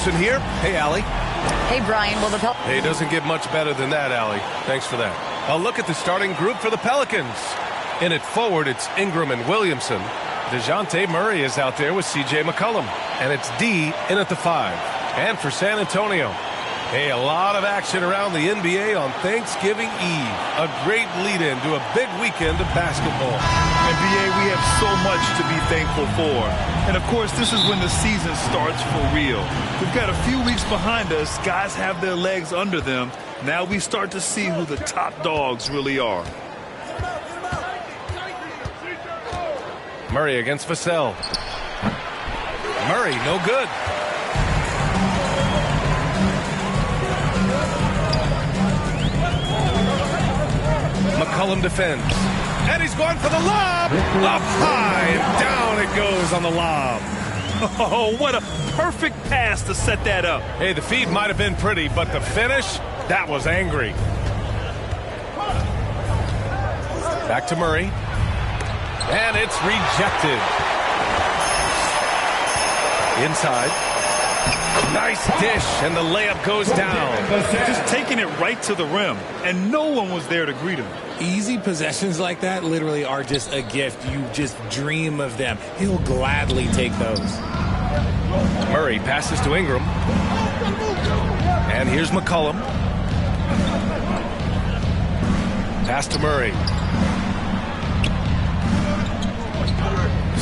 Williamson here. Hey, Allie. Hey, Brian. Well, Hey, it doesn't get much better than that, Allie. Thanks for that. A look at the starting group for the Pelicans. In it forward, it's Ingram and Williamson. DeJounte Murray is out there with C.J. McCollum. And it's D in at the 5. And for San Antonio, hey, a lot of action around the NBA on Thanksgiving Eve. A great lead-in to a big weekend of basketball. NBA, we have so much to be thankful for. And, of course, this is when the season starts for real. We've got a few weeks behind us. Guys have their legs under them. Now we start to see who the top dogs really are. Murray against Vassell. Murray, no good. McCollum defends. And he's going for the lob. Up high and down it goes on the lob. Oh, what a perfect pass to set that up. Hey, the feed might have been pretty, but the finish, that was angry. Back to Murray. And it's rejected. Inside. Nice dish, and the layup goes down. Just taking it right to the rim, and no one was there to greet him. Easy possessions like that literally are just a gift. You just dream of them. He'll gladly take those. Murray passes to Ingram. And here's McCollum. Pass to Murray.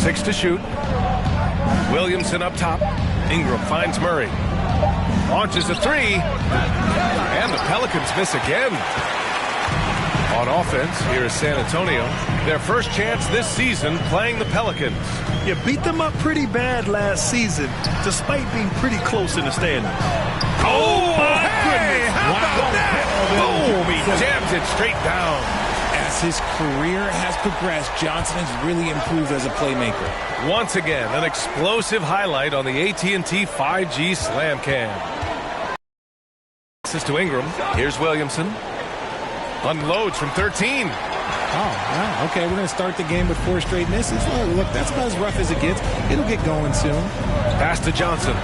6 to shoot. Williamson up top. Ingram finds Murray. Launches a 3. And the Pelicans miss again. On offense, here is San Antonio. Their first chance this season playing the Pelicans. You beat them up pretty bad last season, despite being pretty close in the standings. Oh, my goodness. How about that? Boom, he jams it straight down. As his career has progressed, Johnson has really improved as a playmaker. Once again, an explosive highlight on the AT&T 5G Slam Cam. This is to Ingram. Here's Williamson. Unloads from 13. Oh, wow. Okay, we're going to start the game with 4 straight misses. Oh, look, that's about as rough as it gets. It'll get going soon. Pass to Johnson.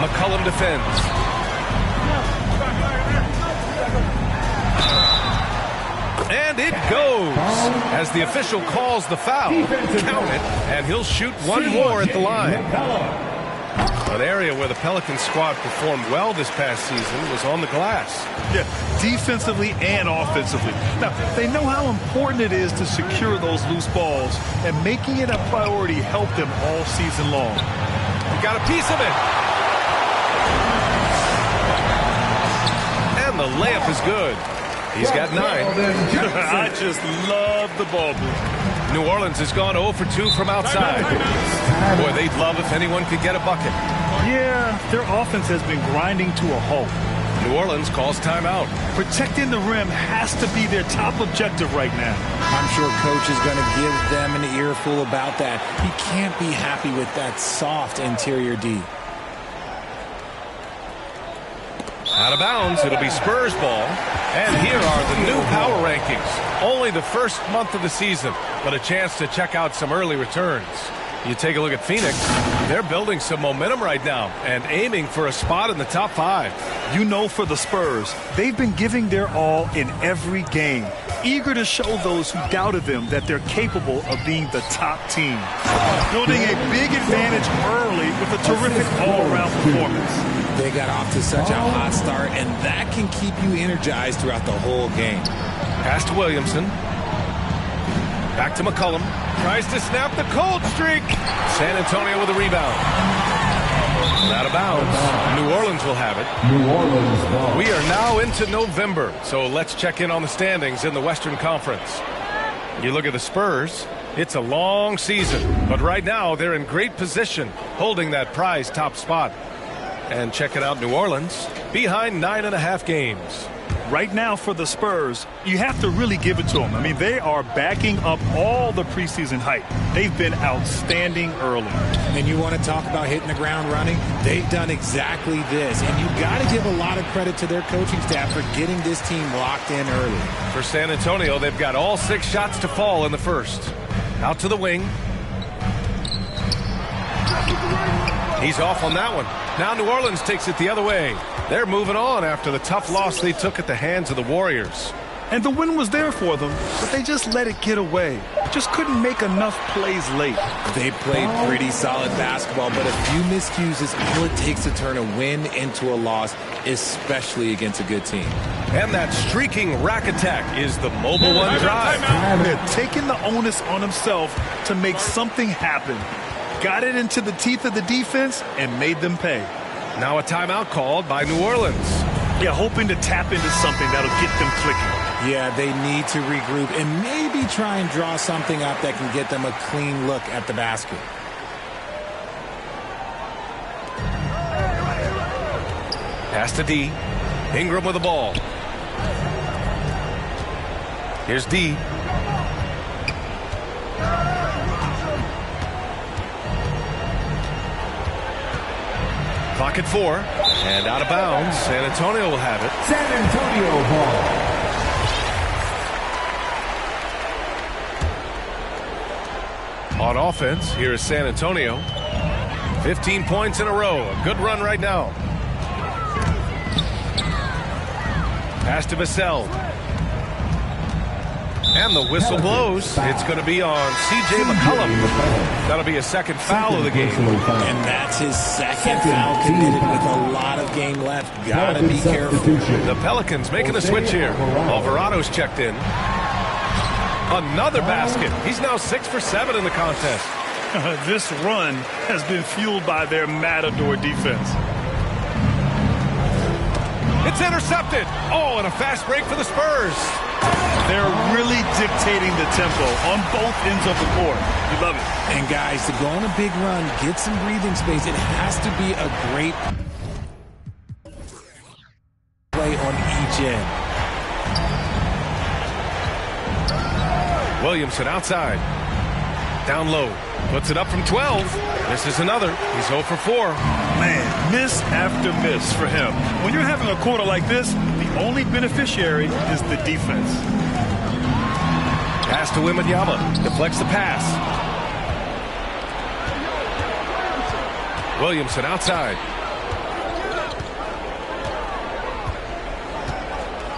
McCollum defends. And it goes as the official calls the foul. Count it, and he'll shoot one more at the line. An area where the Pelicans squad performed well this past season was on the glass. Yeah, defensively and offensively. Now, they know how important it is to secure those loose balls, and making it a priority helped them all season long. He got a piece of it. And the layup is good. He's got 9. I just love the ball movement. New Orleans has gone 0 for 2 from outside. Boy, they'd love if anyone could get a bucket. Yeah, their offense has been grinding to a halt. New Orleans calls timeout. Protecting the rim has to be their top objective right now. I'm sure coach is going to give them an earful about that. He can't be happy with that soft interior D. Out of bounds, it'll be Spurs ball. And here are the new power rankings. Only the first month of the season, but a chance to check out some early returns. You take a look at Phoenix. They're building some momentum right now and aiming for a spot in the top 5. You know, for the Spurs, they've been giving their all in every game, eager to show those who doubted them that they're capable of being the top team. Building a big advantage early with a terrific all-around performance. They got off to such a hot start, and that can keep you energized throughout the whole game. Pass to Williamson. Back to McCollum. Tries to snap the cold streak. San Antonio with a rebound. Out of bounds. New Orleans will have it. New Orleans ball. We are now into November, so let's check in on the standings in the Western Conference. You look at the Spurs. It's a long season, but right now they're in great position, holding that prized top spot. And check it out, New Orleans, behind 9.5 games. Right now for the Spurs, you have to really give it to them. I mean, they are backing up all the preseason hype. They've been outstanding early. And you want to talk about hitting the ground running? They've done exactly this. And you got to give a lot of credit to their coaching staff for getting this team locked in early. For San Antonio, they've got all 6 shots to fall in the first. Out to the wing. He's off on that one. Now New Orleans takes it the other way. They're moving on after the tough loss they took at the hands of the Warriors. And the win was there for them, but they just let it get away. Just couldn't make enough plays late. They played pretty solid basketball, but a few miscues is all it takes to turn a win into a loss, especially against a good team. And that streaking rack attack is the mobile one drive. They're taking the onus on himself to make something happen. Got it into the teeth of the defense and made them pay. Now a timeout called by New Orleans. Yeah, hoping to tap into something that'll get them clicking. Yeah, they need to regroup and maybe try and draw something up that can get them a clean look at the basket. Pass to D. Ingram with the ball. Here's D. Clock at 4. And out of bounds. San Antonio will have it. San Antonio ball. On offense, here is San Antonio. 15 points in a row. A good run right now. Pass to Vassell. And the whistle blows. It's going to be on C.J. McCollum. That'll be a second foul of the game. And that's his second foul committed with a lot of game left. Gotta be careful. The Pelicans making a switch here. Alvarado's checked in. Another basket. He's now 6 for 7 in the contest. This run has been fueled by their Matador defense. It's intercepted. Oh, and a fast break for the Spurs. They're really dictating the tempo on both ends of the court. You love it. And guys, to go on a big run, get some breathing space, it has to be a great play on each end. Williamson outside. Down low. Puts it up from 12. This is another. He's 0 for 4. Man, miss after miss for him. When you're having a quarter like this, the only beneficiary is the defense. Pass to Wembanyama. Deflects the pass. Williamson outside.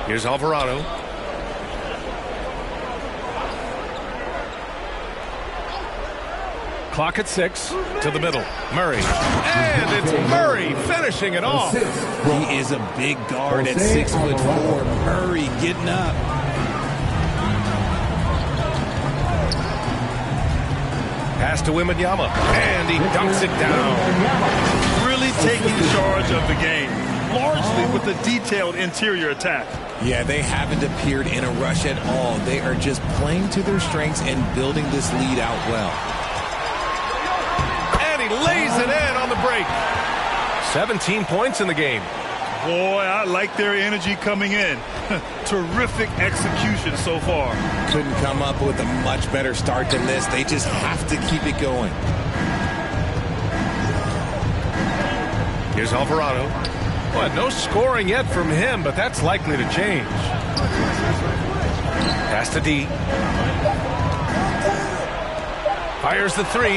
Here's Alvarado. Clock at 6 to the middle. Murray. And it's Murray finishing it off. He is a big guard at 6'4". Murray getting up. Pass to Wembanyama. And he dunks it down. Really taking charge of the game. Largely with a detailed interior attack. Yeah, they haven't appeared in a rush at all. They are just playing to their strengths and building this lead out well. He lays it in on the break. 17 points in the game. Boy, I like their energy coming in. Terrific execution so far. Couldn't come up with a much better start than this. They just have to keep it going. Here's Alvarado. Well, no scoring yet from him, but that's likely to change. Pass to D. Fires the 3.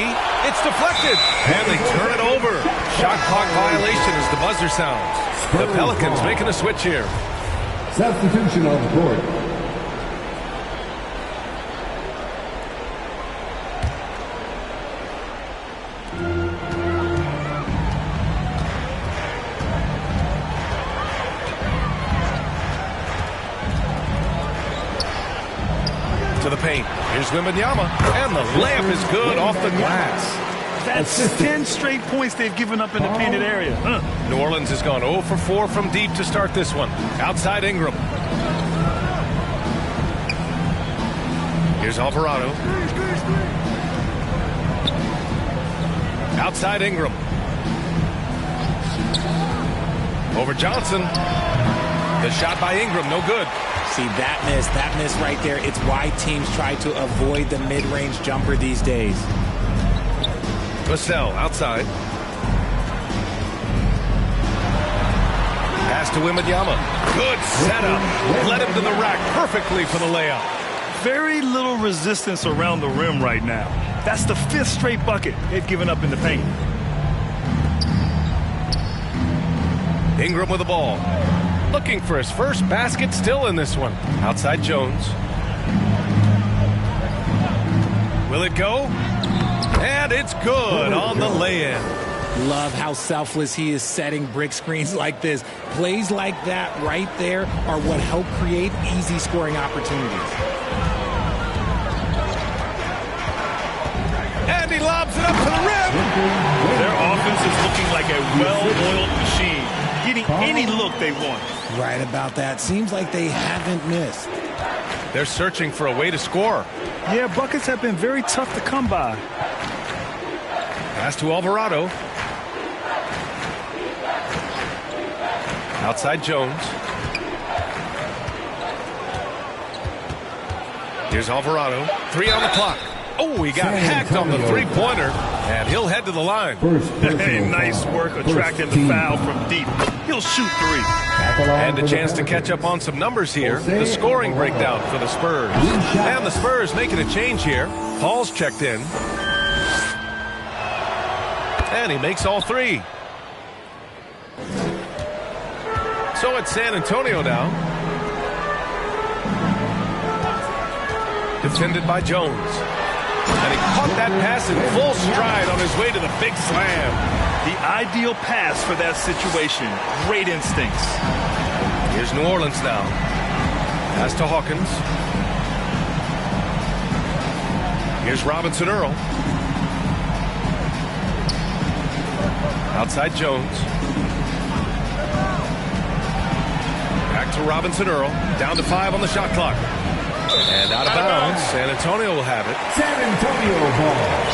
It's deflected. And they turn it over. Shot clock violation as the buzzer sounds. The Pelicans making a switch here. Substitution on the court. To the paint. Here's Wembanyama. And the layup is good off the glass. That's 10 straight points they've given up in the painted area. New Orleans has gone 0 for 4 from deep to start this one. Outside Ingram. Here's Alvarado. Outside Ingram. Over Johnson. The shot by Ingram, no good. See, that miss right there, it's why teams try to avoid the mid-range jumper these days. Vassell outside. Pass to Wembanyama. Good setup. Led him to the rack perfectly for the layup. Very little resistance around the rim right now. That's the 5th straight bucket they've given up in the paint. Ingram with the ball. Looking for his first basket still in this one. Outside Jones. Will it go? And it's good on the lay-in. Love how selfless he is setting brick screens like this. Plays like that right there are what help create easy scoring opportunities. And he lobs it up to the rim. Their offense is looking like a well-oiled machine, getting any look they want. Right about that. Seems like they haven't missed. They're searching for a way to score. Yeah, buckets have been very tough to come by. Pass to Alvarado. Outside Jones. Here's Alvarado. 3 on the clock. Oh, he got hacked on the three-pointer, and he'll head to the line. Hey, nice work attracting the foul from deep. He'll shoot 3. And a chance to catch up on some numbers here. The scoring breakdown for the Spurs. And the Spurs making a change here. Paul's checked in. And he makes all 3. So it's San Antonio now. Defended by Jones. And he caught that pass in full stride on his way to the big slam. The ideal pass for that situation. Great instincts. Here's New Orleans now. Pass to Hawkins. Here's Robinson Earl. Outside Jones. Back to Robinson Earl. Down to 5 on the shot clock. And out of bounds. San Antonio will have it. San Antonio ball.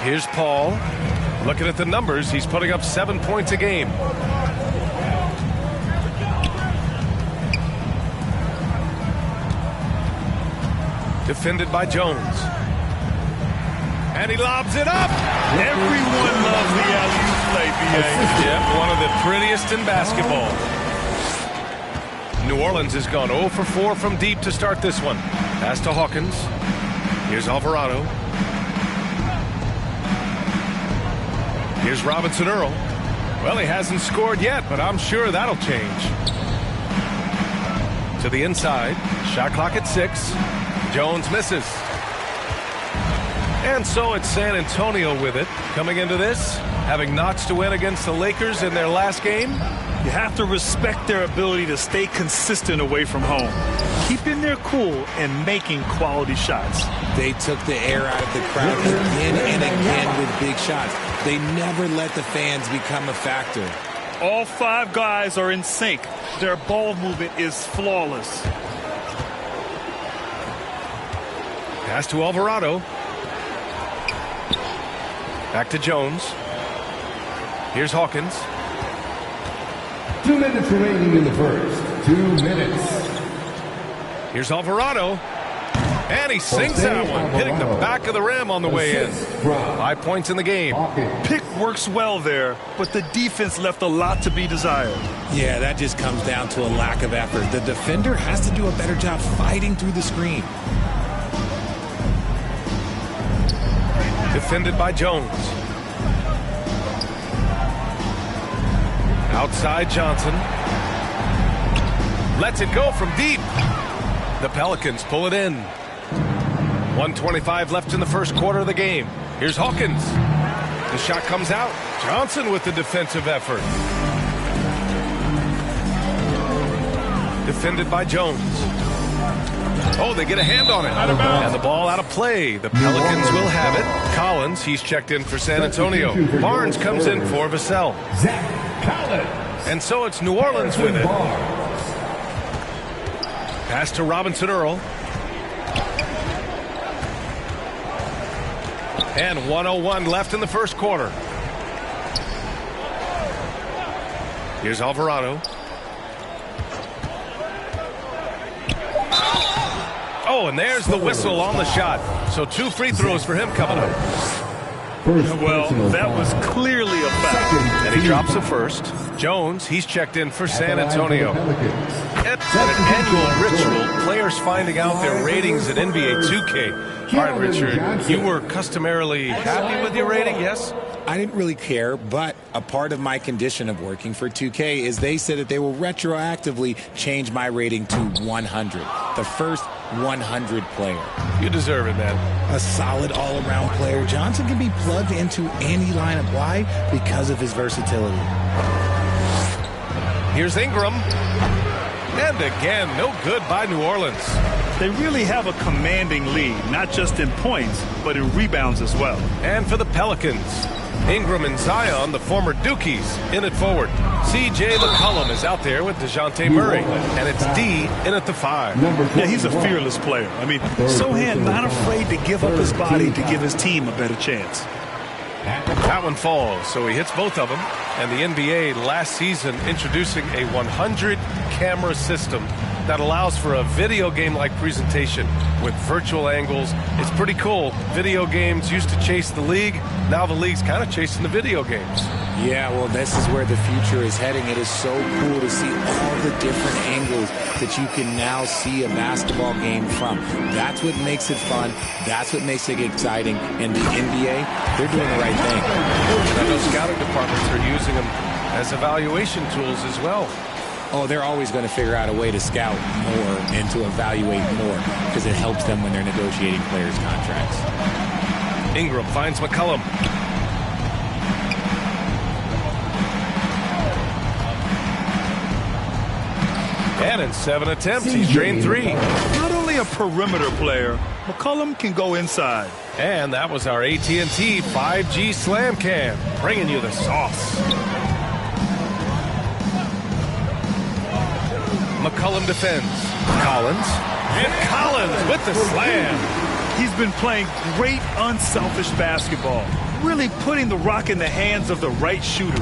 Here's Paul. Looking at the numbers, he's putting up 7 points a game. Defended by Jones. And he lobs it up. Everyone loves the alley-oop play, B.A. Yep, one of the prettiest in basketball. New Orleans has gone 0 for 4 from deep to start this one. Pass to Hawkins. Here's Alvarado. Here's Robinson Earl. Well, he hasn't scored yet, but I'm sure that'll change. To the inside. Shot clock at 6. Jones misses. And so it's San Antonio with it. Coming into this, having notched to win against the Lakers in their last game. You have to respect their ability to stay consistent away from home, keeping their cool and making quality shots. They took the air out of the crowd again and again with big shots. They never let the fans become a factor. All 5 guys are in sync. Their ball movement is flawless. Pass to Alvarado. Back to Jones. Here's Hawkins. 2 minutes remaining in the first. 2 minutes. Here's Alvarado. And he sinks that one, hitting the back of the rim on the way in. 5 points in the game. Pick works well there, but the defense left a lot to be desired. Yeah, that just comes down to a lack of effort. The defender has to do a better job fighting through the screen. Defended by Jones. Outside Johnson. Lets it go from deep. The Pelicans pull it in. 1:25 left in the first quarter of the game. Here's Hawkins. The shot comes out. Johnson with the defensive effort. Defended by Jones. Oh, they get a hand on it. And the ball out of play. The Pelicans will have it. Collins, he's checked in for San Antonio. Barnes comes in for Vassell. Zach Collins. And so it's New Orleans with it. Pass to Robinson Earl. And 1:01 left in the first quarter. Here's Alvarado. Oh, and there's the whistle on the shot. So 2 free throws for him coming up. Well, that was clearly a foul. And he drops it first. Jones, he's checked in for San Antonio. hit and an annual ritual, players finding out their ratings at NBA 2K. All right, Richard, you were customarily happy with your rating, yes? I didn't really care, but a part of my condition of working for 2K is they said that they will retroactively change my rating to 100, the first 100 player. You deserve it, man. A solid all-around player. Johnson can be plugged into any lineup. Why? Because of his versatility. Here's Ingram. And again, no good by New Orleans. They really have a commanding lead, not just in points, but in rebounds as well. And for the Pelicans, Ingram and Zion, the former Dukies, in at forward. C.J. McCollum is out there with DeJounte Murray. And it's D in at the 5. Yeah, he's a fearless player. I mean, Sohan not afraid to give up his body to give his team a better chance. That one falls, so he hits both of them. And the NBA last season introducing a 100-camera system that allows for a video game-like presentation with virtual angles. It's pretty cool. Video games used to chase the league. Now the league's kind of chasing the video games. Yeah, well, this is where the future is heading. It is so cool to see all the different angles that you can now see a basketball game from. That's what makes it fun. That's what makes it exciting. And the NBA, they're doing the right thing. And those scouting departments are using them as evaluation tools as well. Oh, they're always going to figure out a way to scout more and to evaluate more because it helps them when they're negotiating players' contracts. Ingram finds McCollum. And in 7 attempts, he's drained 3. Not only a perimeter player, McCollum can go inside. And that was our AT&T 5G Slam Cam, bringing you the sauce. McCollum defends. Collins. And Collins with the slam. He's been playing great unselfish basketball, really putting the rock in the hands of the right shooters.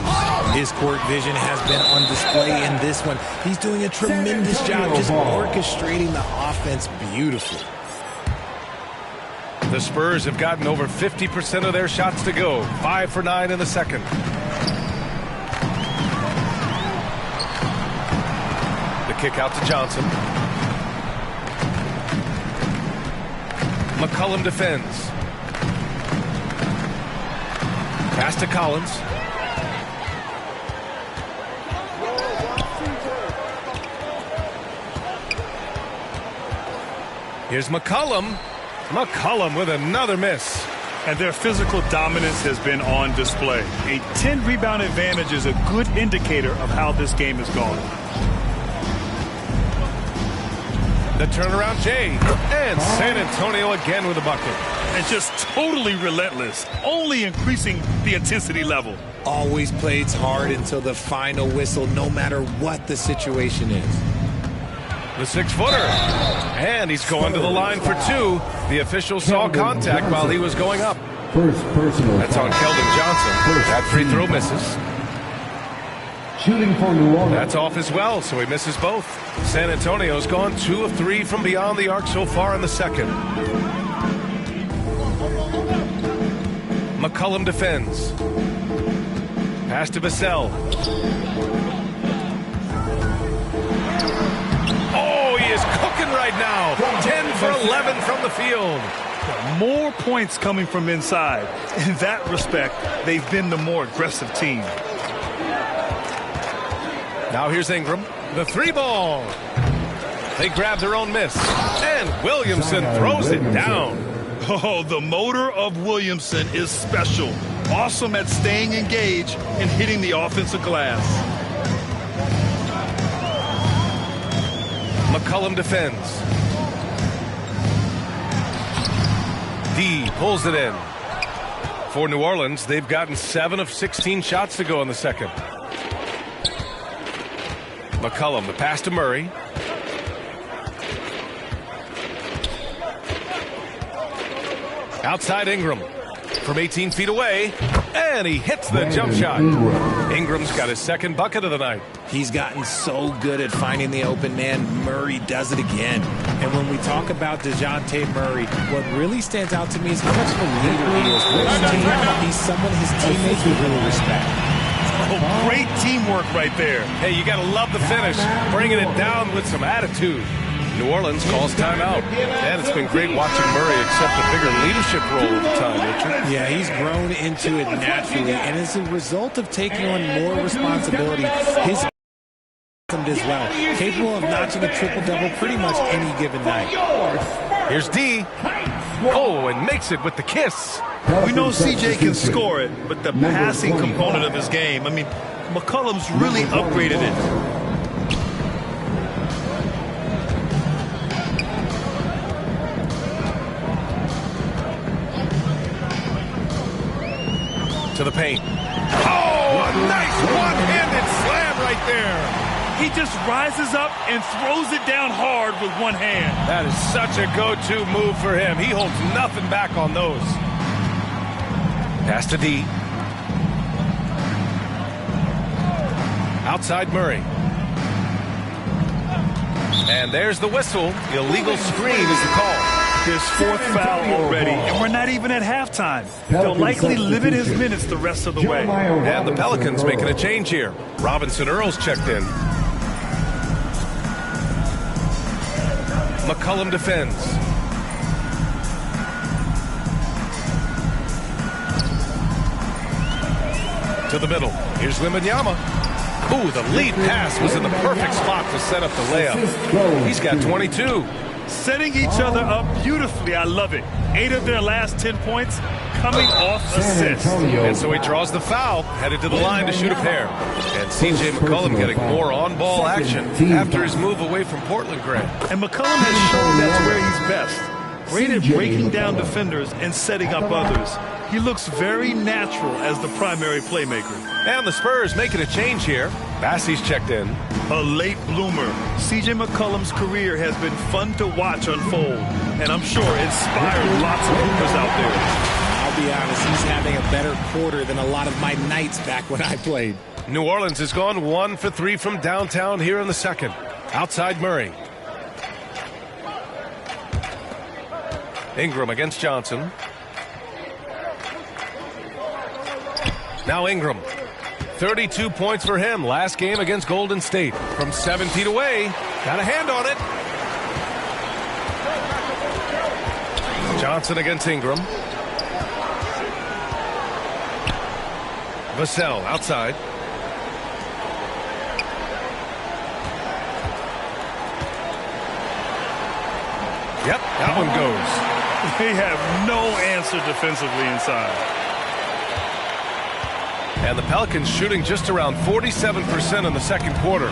His court vision has been on display in this one. He's doing a tremendous job just orchestrating the offense beautifully. The Spurs have gotten over 50% of their shots to go. 5 for 9 in the second. The kick out to Johnson. McCollum defends. Pass to Collins. Here's McCollum. McCollum with another miss. And their physical dominance has been on display. A 10-rebound advantage is a good indicator of how this game has gone. The turnaround Jay. And San Antonio again with a bucket. And just totally relentless, only increasing the intensity level. Always plays hard until the final whistle, no matter what the situation is. The 6-footer. And he's going to the line for 2. The official saw contact while he was going up. First personal. That's on Keldon Johnson. That free throw misses. Shooting for New Orleans. That's off as well, so he misses both. San Antonio's gone 2 of 3 from beyond the arc so far in the second. McCollum defends. Pass to Vassell. Oh, he is cooking right now. 10 for 11 from the field. More points coming from inside. In that respect, they've been the more aggressive team. Now here's Ingram. The 3-ball. They grab their own miss. And Williamson throws it down. Oh, the motor of Williamson is special. Awesome at staying engaged and hitting the offensive glass. McCollum defends. D pulls it in. For New Orleans, they've gotten 7 of 16 shots to go in the second. McCollum, the pass to Murray. Outside Ingram. From 18 feet away. And he hits the jump shot. Ingram's got his second bucket of the night. He's gotten so good at finding the open man. Murray does it again. And when we talk about DeJounte Murray, what really stands out to me is how much of a leader he is for his team. He's someone his teammates would really respect. Oh, great teamwork right there. Hey, you got to love the finish. Bringing it down with some attitude. New Orleans calls timeout. And it's been great watching Murray accept a bigger leadership role over time, Richard. Yeah, he's grown into it naturally. And as a result of taking on more responsibility, his as well, capable of notching a triple-double pretty much any given night. Here's D. Oh, and makes it with the kiss. We know CJ can score it, but the passing component of his game, I mean, McCollum's really upgraded it. To the paint. Oh, a nice one-handed slam right there. He just rises up and throws it down hard with one hand. That is such a go-to move for him. He holds nothing back on those. Pass to D. Outside Murray. And there's the whistle. The illegal screen is the call. His fourth foul already, and we're not even at halftime. They'll likely limit his minutes the rest of the way. And the Pelicans making a change here. Robinson Earls checked in. McCollum defends. To the middle. Here's Wembanyama. Ooh, the lead pass was in the perfect spot to set up the layup. He's got 22. Setting each other up beautifully. I love it. 8 of their last 10 points coming off assists. And so he draws the foul, headed to the line to shoot a pair. And C.J. McCollum getting more on-ball action after his move away from Portland, Grant. And McCollum has shown that's where he's best. Great at breaking down defenders and setting up others. He looks very natural as the primary playmaker. And the Spurs making a change here. Bassey's checked in. A late bloomer. C.J. McCollum's career has been fun to watch unfold, and I'm sure inspired lots of hoopers out there. I'll be honest, he's having a better quarter than a lot of my nights back when I played. New Orleans has gone 1 for 3 from downtown here in the second. Outside Murray. Ingram against Johnson. Now Ingram. 32 points for him last game against Golden State. From 7 feet away. Got a hand on it. Johnson against Ingram. Vassell outside. Yep, that one goes. They have no answer defensively inside. And the Pelicans shooting just around 47% in the second quarter.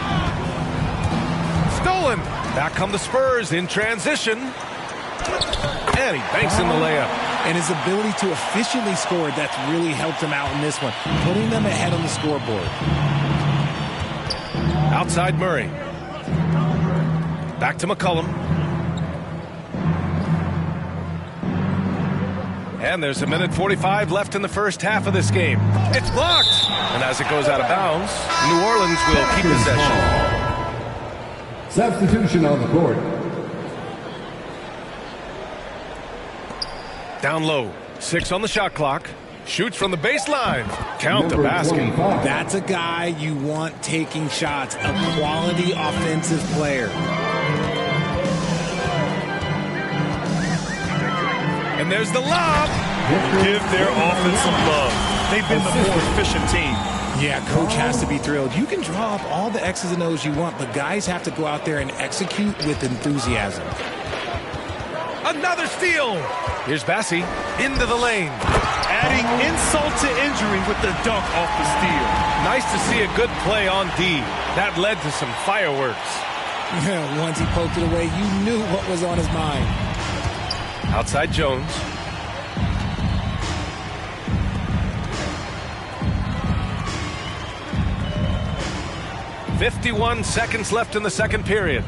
Stolen. Back come the Spurs in transition. And he banks in the layup. And his ability to efficiently score, that's really helped him out in this one, putting them ahead on the scoreboard. Outside Murray. Back to McCollum. And there's 1:45 left in the first half of this game. It's blocked. And as it goes out of bounds, New Orleans will keep possession. Substitution on the court. Down low. 6 on the shot clock. Shoots from the baseline. Count the basket. That's a guy you want taking shots. A quality offensive player. And there's the lob. Give their offense some love. They've been the more efficient team. Yeah, coach has to be thrilled. You can draw up all the X's and O's you want, but guys have to go out there and execute with enthusiasm. Another steal. Here's Bassey into the lane. Adding insult to injury with the dunk off the steal. Nice to see a good play on D. That led to some fireworks. Once he poked it away, you knew what was on his mind. Outside Jones. "51 seconds left in the second period.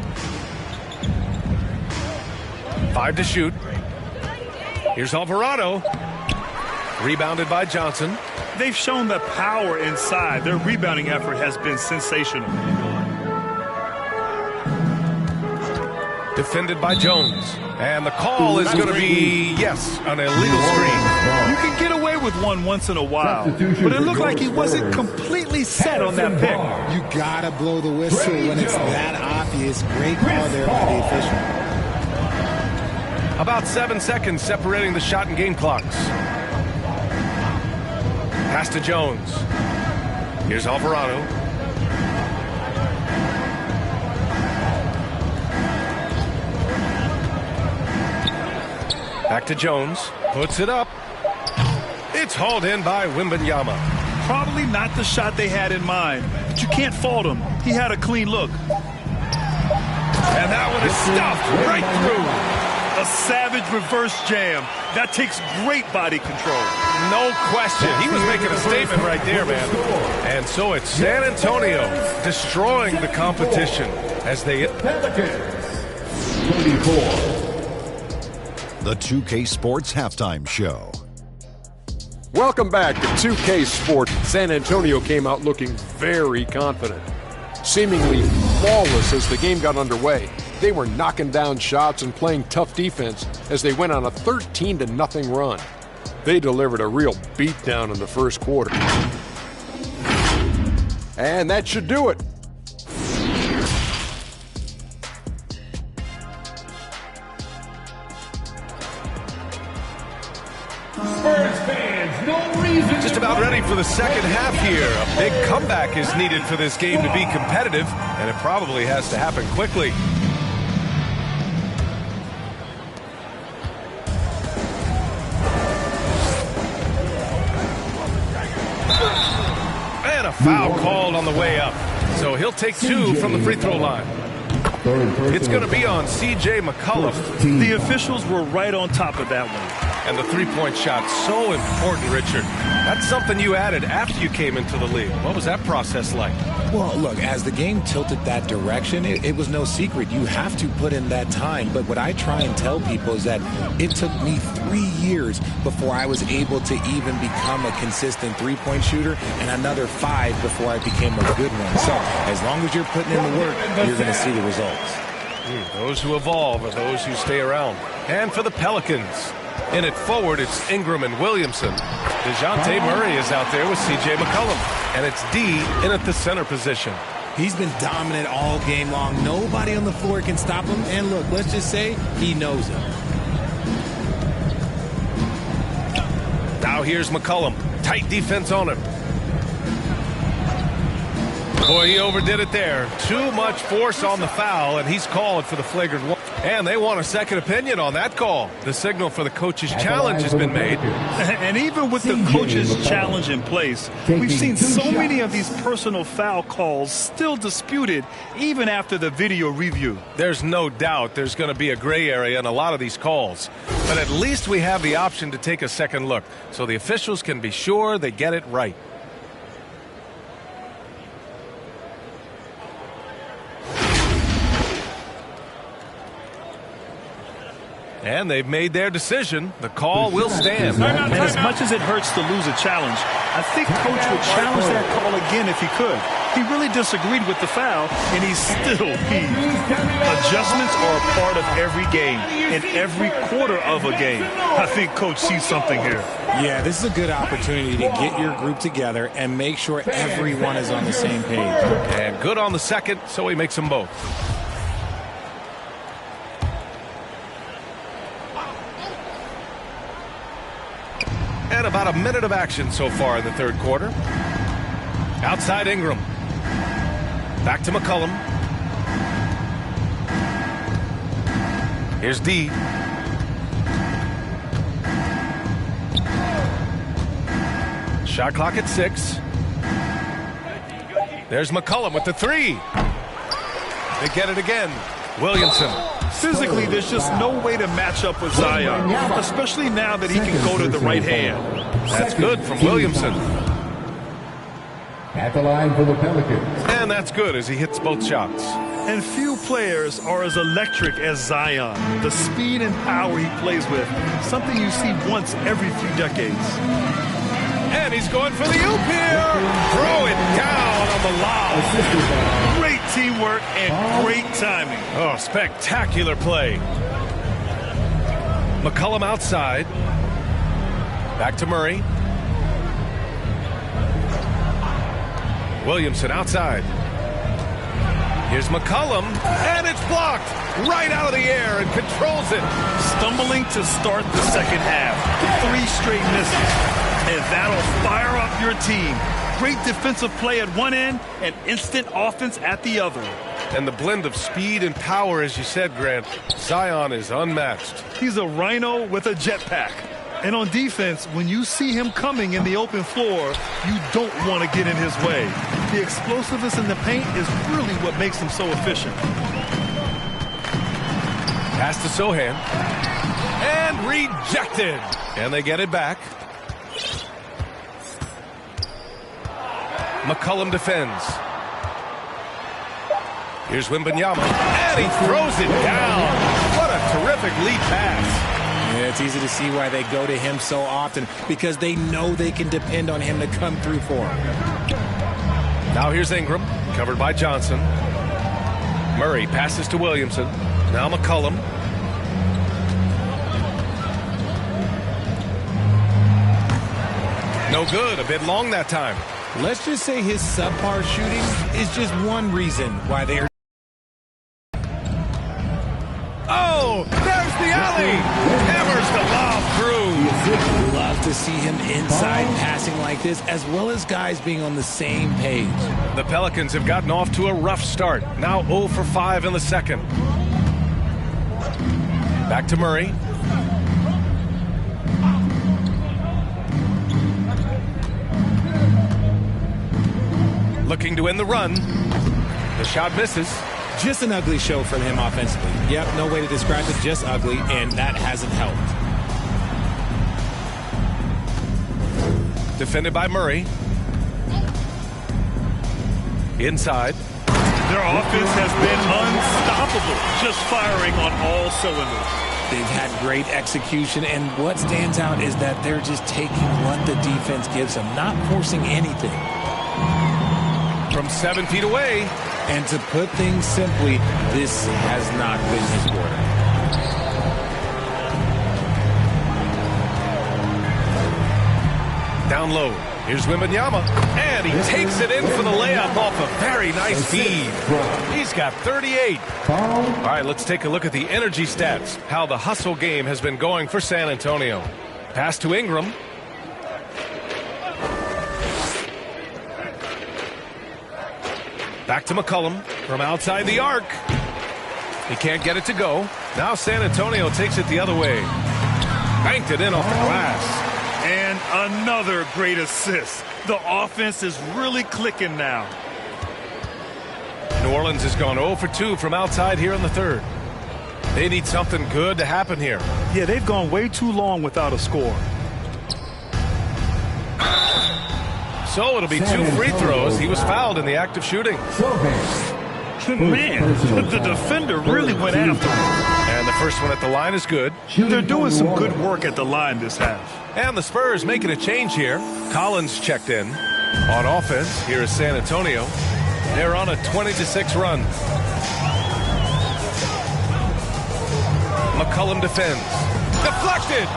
5 to shoot. Here's Alvarado. Rebounded by Johnson. They've shown the power inside. Their rebounding effort has been sensational. Defended by Jones. And the call is going to be, yes, an illegal screen. You can get away good with one once in a while, but it looked like he wasn't completely set on that pick. You gotta blow the whistle when it's that obvious. Great call there by the official. About 7 seconds separating the shot and game clocks. Pass to Jones. Here's Alvarado. Back to Jones. Puts it up. It's hauled in by Wembanyama. Probably not the shot they had in mind, but you can't fault him. He had a clean look. And that one is stuffed right through. A savage reverse jam. That takes great body control. No question. He was making a statement right there, man. And so it's San Antonio destroying the competition as they... The 2K Sports Halftime Show. Welcome back to 2K Sports. San Antonio came out looking very confident, seemingly flawless as the game got underway. They were knocking down shots and playing tough defense as they went on a 13-0 run. They delivered a real beatdown in the first quarter. And that should do it. Just about ready for the second half here. A big comeback is needed for this game to be competitive, and it probably has to happen quickly. And a foul called on the way up. So he'll take 2 from the free throw line. It's going to be on C.J. McCollum. The officials were right on top of that one. And the three-point shot, so important, Richard. That's something you added after you came into the league. What was that process like? Well, look, as the game tilted that direction, it was no secret. You have to put in that time. But what I try and tell people is that it took me 3 years before I was able to even become a consistent three-point shooter, and another 5 before I became a good one. So as long as you're putting in the work, you're going to see the results. Those who evolve are those who stay around. And for the Pelicans, in it forward, it's Ingram and Williamson. DeJounte Murray is out there with C.J. McCollum. And it's D in at the center position. He's been dominant all game long. Nobody on the floor can stop him. And look, let's just say he knows it. Now here's McCollum. Tight defense on him. Boy, he overdid it there. Too much force on the foul, and he's called for the flagrant one. And they want a second opinion on that call. The signal for the coach's challenge has been made. And even with the coach's challenge in place, we've seen so many of these personal foul calls still disputed even after the video review. There's no doubt there's going to be a gray area in a lot of these calls. But at least we have the option to take a second look so the officials can be sure they get it right. And they've made their decision. The call will stand. And as much as it hurts to lose a challenge, I think Coach would challenge that call again if he could. He really disagreed with the foul, and he's still peeved. Adjustments are a part of every game, in every quarter of a game. I think Coach sees something here. Yeah, this is a good opportunity to get your group together and make sure everyone is on the same page. And good on the second, so he makes them both. And about a minute of action so far in the third quarter. Outside Ingram. Back to McCollum. Here's D. Shot clock at 6. There's McCollum with the 3. They get it again. Williamson. Physically, there's just no way to match up with Zion, especially now that he can go to the right hand. That's good from Williamson. At the line for the Pelicans. And that's good as he hits both shots. And few players are as electric as Zion. The speed and power he plays with, something you see once every few decades. And he's going for the oop here. Throw it down on the lob. Great teamwork and great timing. Oh, spectacular play. McCollum outside. Back to Murray. Williamson outside. Here's McCollum, and it's blocked right out of the air and controls it. Stumbling to start the second half. 3 straight misses. And that'll fire up your team. Great defensive play at one end and instant offense at the other. And the blend of speed and power, as you said, Grant, Zion is unmatched. He's a rhino with a jetpack. And on defense, when you see him coming in the open floor, you don't want to get in his way. The explosiveness in the paint is really what makes him so efficient. Pass to Sohan. And rejected. And they get it back. McCollum defends. Here's Wembanyama. And he throws it down. What a terrific lead pass. Yeah, it's easy to see why they go to him so often, because they know they can depend on him to come through for them. Now here's Ingram, covered by Johnson. Murray passes to Williamson. Now McCollum. No good, a bit long that time. Let's just say his subpar shooting is just one reason why they are. Oh, there's the alley. Hammers the lob through. Love to see him inside passing like this, as well as guys being on the same page. The Pelicans have gotten off to a rough start. Now 0 for 5 in the second. Back to Murray. Looking to win the run. The shot misses. Just an ugly show from him offensively. Yep, no way to describe it, just ugly, and that hasn't helped. Defended by Murray. Inside. Their offense has been unstoppable, just firing on all cylinders. They've had great execution, and what stands out is that they're just taking what the defense gives them, not forcing anything. From 7 feet away. And to put things simply, this has not been his quarter. Down low. Here's Wembanyama. And he takes it in for the layup off a very nice feed. He's got 38. All right, let's take a look at the energy stats. How the hustle game has been going for San Antonio. Pass to Ingram. Back to McCollum from outside the arc. He can't get it to go. Now San Antonio takes it the other way. Banked it in off the glass. And another great assist. The offense is really clicking now. New Orleans has gone 0 for 2 from outside here in the third. They need something good to happen here. Yeah, they've gone way too long without a score. So it'll be 2 free throws. He was fouled in the act of shooting. Man, the defender really went after him. And the first one at the line is good. They're doing some good work at the line this half. And the Spurs making a change here. Collins checked in. On offense, here is San Antonio. They're on a 20-6 run. McCollum defends. Deflected!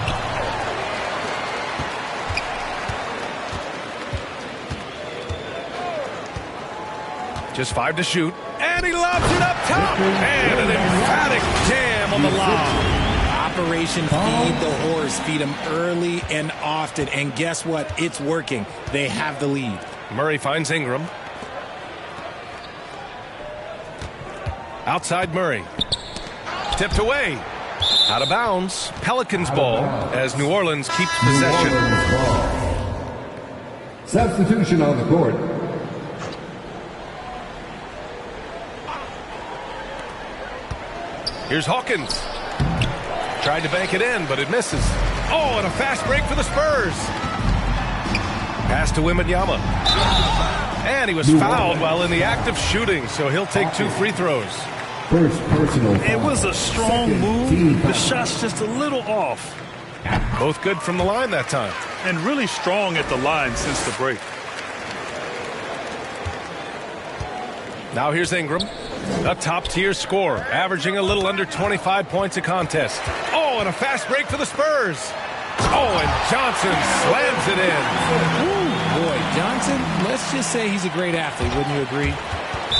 Just 5 to shoot. And he lobs it up top. And an emphatic jam on the lob. Operation Feed the Horse. Feed him early and often. And guess what? It's working. They have the lead. Murray finds Ingram. Outside Murray. Tipped away. Out of bounds. Pelicans ball as New Orleans keeps possession. Substitution on the court. Here's Hawkins. Tried to bank it in, but it misses. Oh, and a fast break for the Spurs. Pass to Wembanyama. And he was fouled while in the act of shooting, so he'll take 2 free throws. First personal. It was a strong move. The shot's just a little off. Both good from the line that time. And really strong at the line since the break. Now here's Ingram. A top-tier scorer, averaging a little under 25 points a contest. Oh, and a fast break for the Spurs. Oh, and Johnson slams it in. Ooh, boy, Johnson, let's just say he's a great athlete, wouldn't you agree?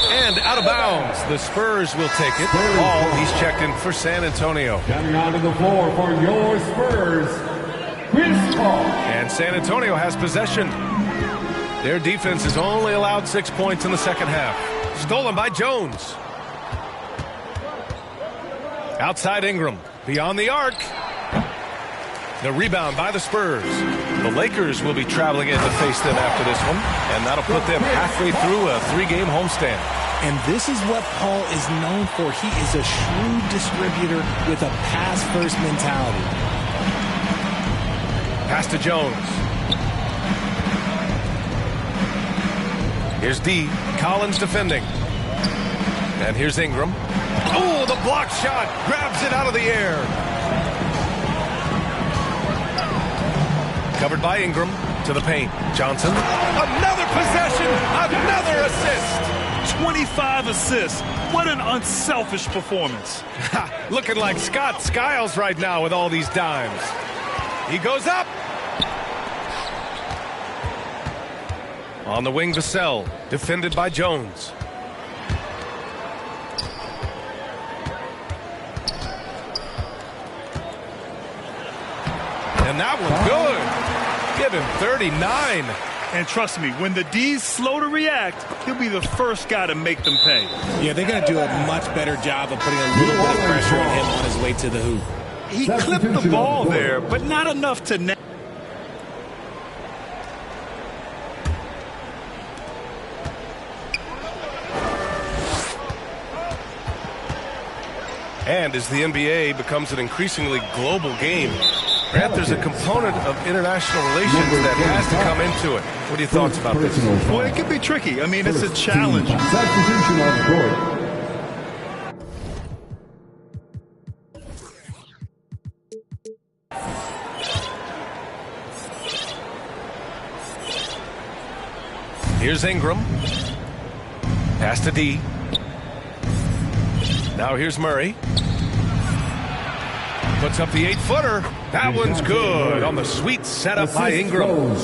And out of bounds. The Spurs will take it. Ball, he's checked in for San Antonio. Coming onto the floor for your Spurs, Chris Paul. And San Antonio has possession. Their defense has only allowed 6 points in the second half. Stolen by Jones. Outside Ingram. Beyond the arc. The rebound by the Spurs. The Lakers will be traveling in to face them after this one, and that'll put them halfway through a 3-game homestand. And this is what Paul is known for. He is a shrewd distributor with a pass-first mentality. Pass to Jones. Here's D. Collins defending. And here's Ingram. Oh, the block shot. Grabs it out of the air. Covered by Ingram to the paint. Johnson. Another possession. Another assist. 25 assists. What an unselfish performance. Looking like Scott Skiles right now with all these dimes. He goes up. On the wing, Vassell. Defended by Jones. And that one's good. Give him 39. And trust me, when the D's slow to react, he'll be the first guy to make them pay. Yeah, they're going to do a much better job of putting a little bit of pressure on him on his way to the hoop. He clipped the ball there, but not enough to net. And as the NBA becomes an increasingly global game, Grant, there's a component of international relations that has to come into it. What are your thoughts about this? Well, it can be tricky. I mean, it's a challenge. Substitution on the court. Here's Ingram. Pass to D. Now here's Murray. Puts up the 8-footer. That one's good on the sweet setup by Ingram.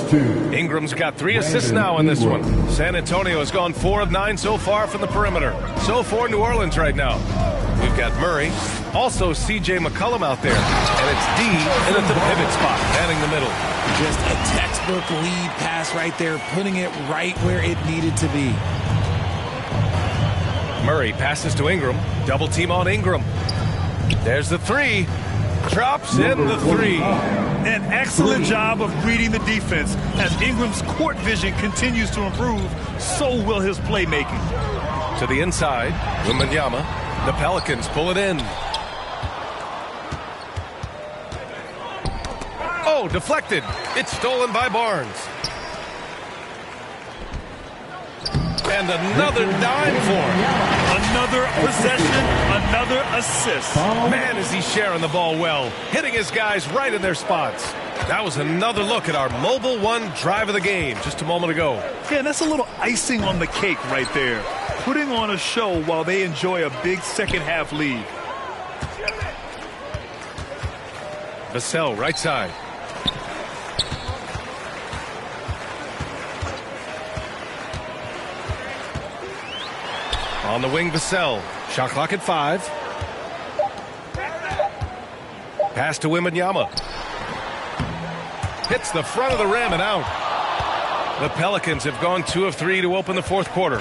Ingram's got 3 assists now in this one. San Antonio has gone 4 of 9 so far from the perimeter. So for New Orleans right now. We've got Murray. Also CJ McCollum out there. And it's D in at the pivot spot, manning the middle. Just a textbook lead pass right there, putting it right where it needed to be. Murray passes to Ingram. Double team on Ingram. There's the 3. Drops in the 3. An excellent job of reading the defense. As Ingram's court vision continues to improve, so will his playmaking. To the inside, Wembanyama. The Pelicans pull it in. Oh, deflected. It's stolen by Barnes. And another dime for him. Another possession, another assist. Man, is he sharing the ball well. Hitting his guys right in their spots. That was another look at our Mobile One drive of the game just a moment ago. Yeah, that's a little icing on the cake right there. Putting on a show while they enjoy a big second half lead. Vassell, right side. On the wing, Vassell. Shot clock at 5. Pass to Wembanyama. Hits the front of the rim and out. The Pelicans have gone 2 of 3 to open the fourth quarter.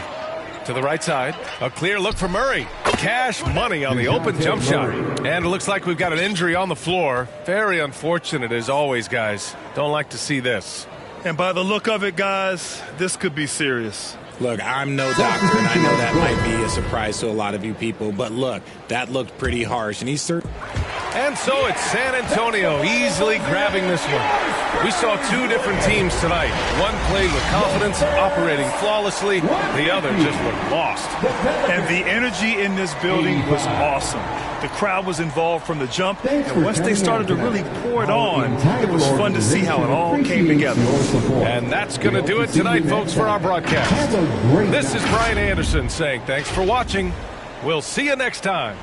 To the right side. A clear look for Murray. Cash money on the open jump shot. And it looks like we've got an injury on the floor. Very unfortunate as always, guys. Don't like to see this. And by the look of it, guys, this could be serious. Look, I'm no doctor, and I know that might be a surprise to a lot of you people, but look, that looked pretty harsh, and he's certainly... And so it's San Antonio easily grabbing this one. We saw 2 different teams tonight. One played with confidence, operating flawlessly. The other just looked lost. And the energy in this building was awesome. The crowd was involved from the jump, and once they started to really pour it on, it was fun to see how it all came together. And that's going to do it tonight, folks, for our broadcast. This is Brian Anderson saying thanks for watching. We'll see you next time.